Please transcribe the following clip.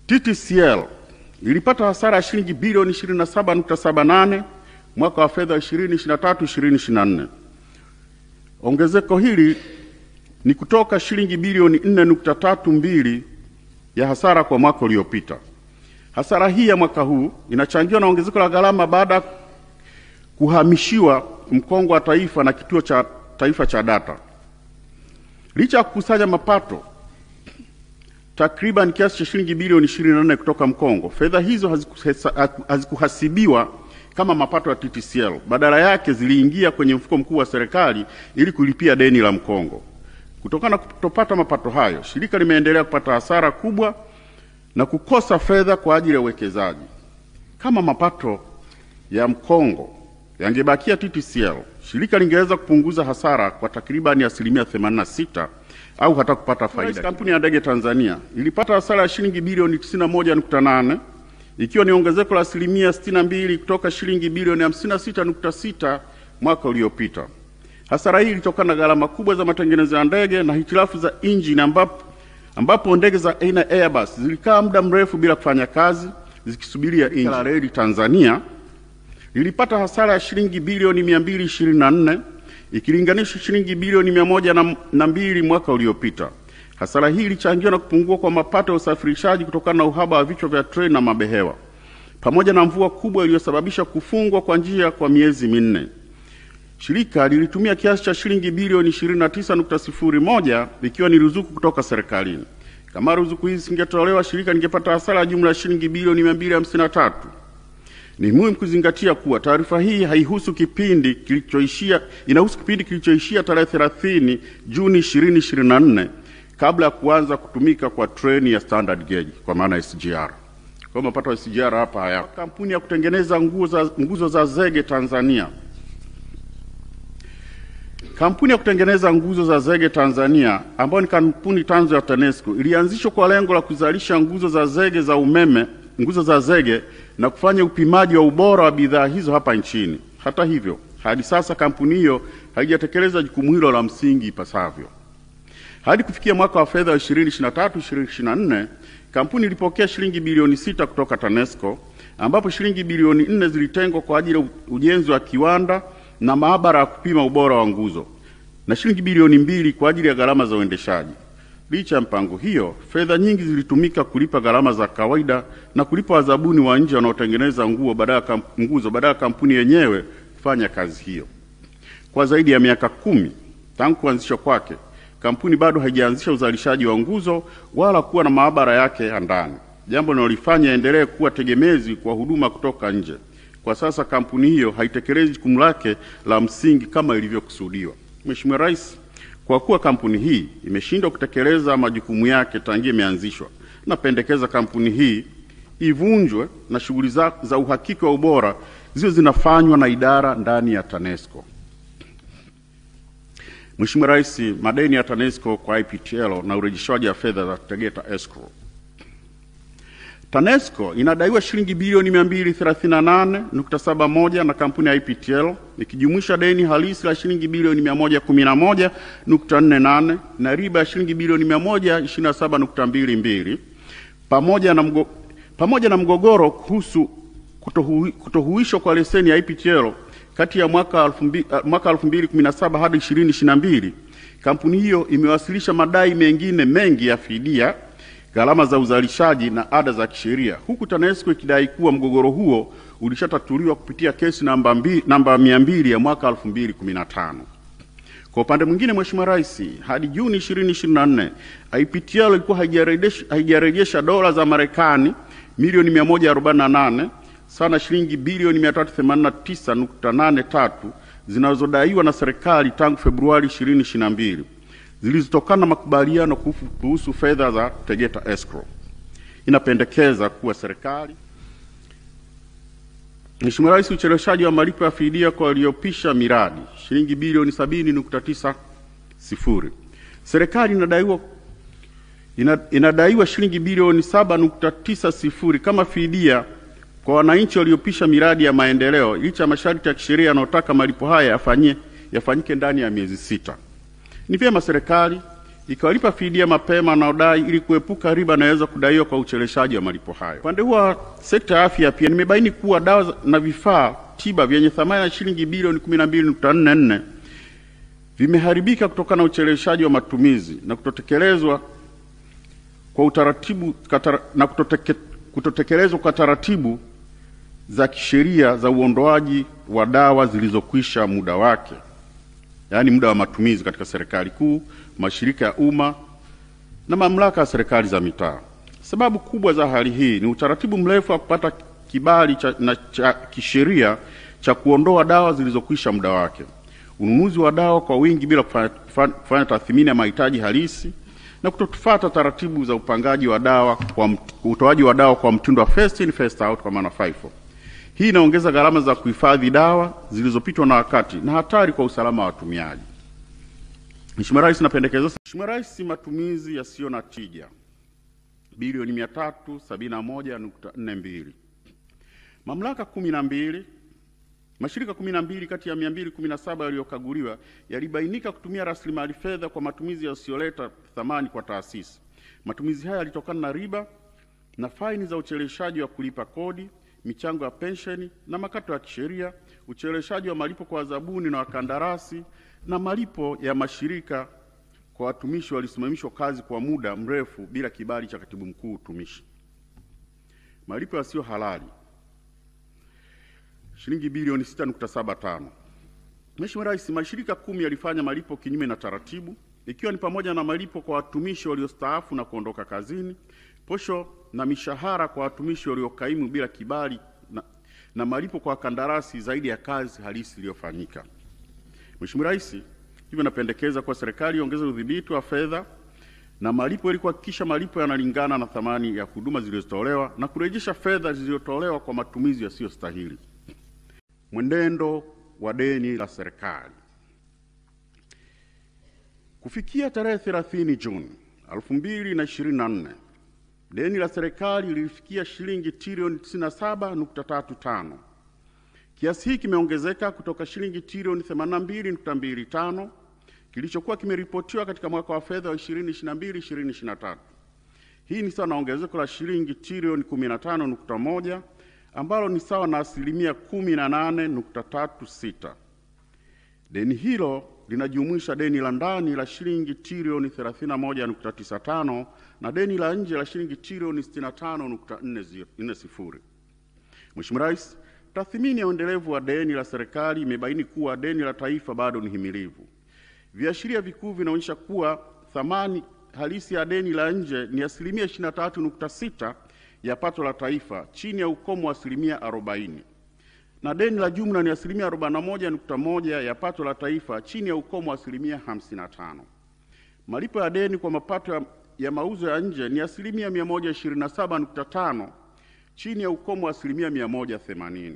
TTCL ilipata hasara ya shilingi bilioni 27.78 mwaka wa fedha 2023/2024. Ongezeko hili ni kutoka shilingi bilioni 4.32 ya hasara kwa mwaka uliopita. Hasara hii ya mwaka huu inachangiwa na ongezeko la gharama baada ya kuhamishiwa mkongo wa taifa na kituo cha taifa cha data. Licha ya kukusanya mapato takriban kiasi cha shilingi bilioni 24 kutoka mkongo, fedha hizo hazikuhasibiwa kama mapato ya TTCL. Badala yake ziliingia kwenye mfuko mkuu wa serikali ili kulipia deni la mkongo. Kutokana na kutopata mapato hayo, shirika limeendelea kupata hasara kubwa na kukosa fedha kwa ajili ya uwekezaji. Kama mapato ya mkongo yangebakia TTCL, shirika lingeweza kupunguza hasara kwa takribani 86% au hata kupata faida. Kampuni ya ndege Tanzania ilipata hasara ya shilingi bilioni 91.8 ikiwa ni ongezeko la 62% kutoka shilingi bilioni 56.6 mwaka uliopita. Hasara hii ilitokana na gharama kubwa za matengenezo ya ndege na hitilafu za injini ambapo ndege za aina Airbus zilikaa muda mrefu bila kufanya kazi zikisubiria injini. La Reli Tanzania lilipata hasara ya shilingi bilioni 224 ikilinganisha shilingi bilioni 102 mwaka uliopita. Hasara hii ilichangiwa na kupungua kwa mapato ya usafirishaji kutokana na uhaba wa vichwa vya treni na mabehewa, pamoja na mvua kubwa iliyosababisha kufungwa kwa njia kwa miezi minne. Shirika lilitumia kiasi cha shilingi bilioni 29.01 ikiwa ni ruzuku kutoka serikalini. Kama ruzuku hizi zingetolewa, shirika lingepata hasara ya jumla ya shilingi bilioni 253. Ni muhimu kuzingatia kuwa taarifa hii inahusu kipindi kilichoishia tarehe 30 Juni 2024 kabla ya kuanza kutumika kwa treni ya standard gauge kwa maana SGR. Kwa mapato ya SGR hapa haya. Kampuni ya kutengeneza nguzo za zege Tanzania. Kampuni ya kutengeneza nguzo za zege Tanzania, ambayo ni kampuni tanzu ya TANESCO, ilianzishwa kwa lengo la kuzalisha nguzo za zege za umeme, nguzo za zege na kufanya upimaji wa ubora wa bidhaa hizo hapa nchini. Hata hivyo, hadi sasa kampuni hiyo haijatekeleza jukumu hilo la msingi ipasavyo. Hadi kufikia mwaka wa fedha 2023/2024, kampuni ilipokea shilingi bilioni 6 kutoka TANESCO, ambapo shilingi bilioni 4 zilitengwa kwa ajili ya ujenzi wa kiwanda na maabara ya kupima ubora wa nguzo na shilingi bilioni 2 kwa ajili ya gharama za uendeshaji. Licha ya mpango hiyo, fedha nyingi zilitumika kulipa gharama za kawaida na kulipa wazabuni wa nje wanaotengeneza nguzo badala ya kampuni yenyewe kufanya kazi hiyo. Kwa zaidi ya miaka 10 tangu kuanzishwa kwake, kampuni bado haijaanzisha uzalishaji wa nguzo wala kuwa na maabara yake ya ndani, jambo linalofanya endelee kuwa tegemezi kwa huduma kutoka nje. Kwa sasa kampuni hiyo haitekelezi jukumu lake la msingi kama ilivyokusudiwa. Mheshimiwa Rais, kwa kuwa kampuni hii imeshindwa kutekeleza majukumu yake tangia imeanzishwa, napendekeza kampuni hii ivunjwe na shughuli za uhakiki wa ubora ziwe zinafanywa na idara ndani ya TANESCO. Mheshimiwa Rais, madeni ya TANESCO kwa IPTL na urejeshwaji wa fedha za Tegeta Escrow. TANESCO inadaiwa shilingi bilioni 238.71 na kampuni ya IPTL ikijumuisha deni halisi la shilingi bilioni 111.48 na riba ya shilingi bilioni 127.22 pamoja na mgogoro kuhusu kutohuishwa kwa leseni ya IPTL kati ya mwaka 2017 hadi 2022. Kampuni hiyo imewasilisha madai mengine mengi ya fidia, gharama za uzalishaji na ada za kisheria, huku TANESCO ikidai kuwa mgogoro huo ulishatatuliwa kupitia kesi namba 200 ya mwaka 2015. Kwa upande mwingine, Mheshimiwa Rais, hadi Juni 2024 IPTL ilikuwa haijarejesha dola za Marekani milioni 148 sana shilingi bilioni 389.83 zinazodaiwa na serikali tangu Februari 2022 zilizotokana na makubaliano kuhusu fedha za Tegeta Escrow. Inapendekeza kuwa serikali. Mheshimiwa Rais, ucheleweshaji wa malipo ya fidia kwa waliopisha miradi shilingi bilioni 70.90. Serikali inadaiwa shilingi bilioni 7.90 kama fidia kwa wananchi waliopisha miradi ya maendeleo licha ya masharti ya kisheria yanayotaka malipo haya yafanyike ndani ya miezi 6. Ni vyema serikali ikawalipa fidia mapema wanaodai ili kuepuka riba inaweza kudaiwa kwa ucheleweshaji wa malipo hayo. Upande wa sekta ya afya pia nimebaini kuwa dawa na vifaa tiba vyenye thamani ya shilingi bilioni 12.44 vimeharibika kutokana na ucheleweshaji wa matumizi na kutotekelezwa kwa utaratibu kutotekelezwa kwa taratibu za kisheria za uondoaji wa dawa zilizokwisha muda wake, yaani muda wa matumizi katika serikali kuu, mashirika ya umma na mamlaka ya serikali za mitaa. Sababu kubwa za hali hii ni utaratibu mrefu wa kupata kibali cha kisheria cha kuondoa dawa zilizokwisha muda wake, ununuzi wa dawa kwa wingi bila kufanya tathmini ya mahitaji halisi, na kutofuata taratibu za upangaji wa dawa kwa utoaji wa dawa kwa mtindo wa first in first out, kwa maana FIFO. Hii inaongeza gharama za kuhifadhi dawa zilizopitwa na wakati na hatari kwa usalama wa watumiaji. Mheshimiwa Rais, napendekeza matumizi yasiyo na tija bilioni 371.42. Mamlaka 12, mashirika 12 kati ya 217 yaliyokaguliwa yalibainika kutumia rasilimali fedha kwa matumizi yasiyoleta thamani kwa taasisi. Matumizi haya yalitokana na riba na faini za ucheleweshaji wa kulipa kodi, michango ya pensheni na makato ya kisheria, ucheleweshaji wa malipo kwa zabuni na wakandarasi, na malipo ya mashirika kwa watumishi walisimamishwa kazi kwa muda mrefu bila kibali cha Katibu Mkuu Utumishi. Malipo yasiyo halali shilingi bilioni 6.75. Mheshimiwa Rais, mashirika 10 yalifanya malipo kinyume na taratibu, ikiwa ni pamoja na malipo kwa watumishi waliostaafu na kuondoka kazini, posho na mishahara kwa watumishi waliokaimu bila kibali, na malipo kwa kandarasi zaidi ya kazi halisi iliyofanyika. Mheshimiwa Rais, hivyo napendekeza kwa serikali iongeze udhibiti wa fedha na malipo ili kuhakikisha malipo yanalingana na thamani ya huduma zilizotolewa na kurejesha fedha zilizotolewa kwa matumizi yasiyostahili. Mwenendo wa deni la serikali. Kufikia tarehe 30 Juni 2024, deni la serikali lilifikia shilingi trilioni 97.35. Kiasi hiki kimeongezeka kutoka shilingi trilioni 82.25 kilichokuwa kimeripotiwa katika mwaka wa fedha wa 2022/2023. Hii ni sawa na ongezeko la shilingi trilioni 15.1 ambalo ni sawa na asilimia 18.36. Deni hilo linajumuisha deni la ndani la shilingi trilioni 31.95 na deni la nje la shilingi trilioni 65.40. Mheshimiwa Rais, tathmini ya uendelevu wa deni la serikali imebaini kuwa deni la taifa bado ni himilivu. Viashiria vikuu vinaonyesha kuwa thamani halisi ya deni la nje ni asilimia 23.6 ya pato la taifa, chini ya ukomo wa asilimia 40, na deni la jumla ni asilimia 41.1 ya pato la taifa, chini ya ukomo wa asilimia 55. Malipo ya deni kwa mapato ya mauzo ya nje ni asilimia 127.5, chini ya ukomo wa asilimia 180.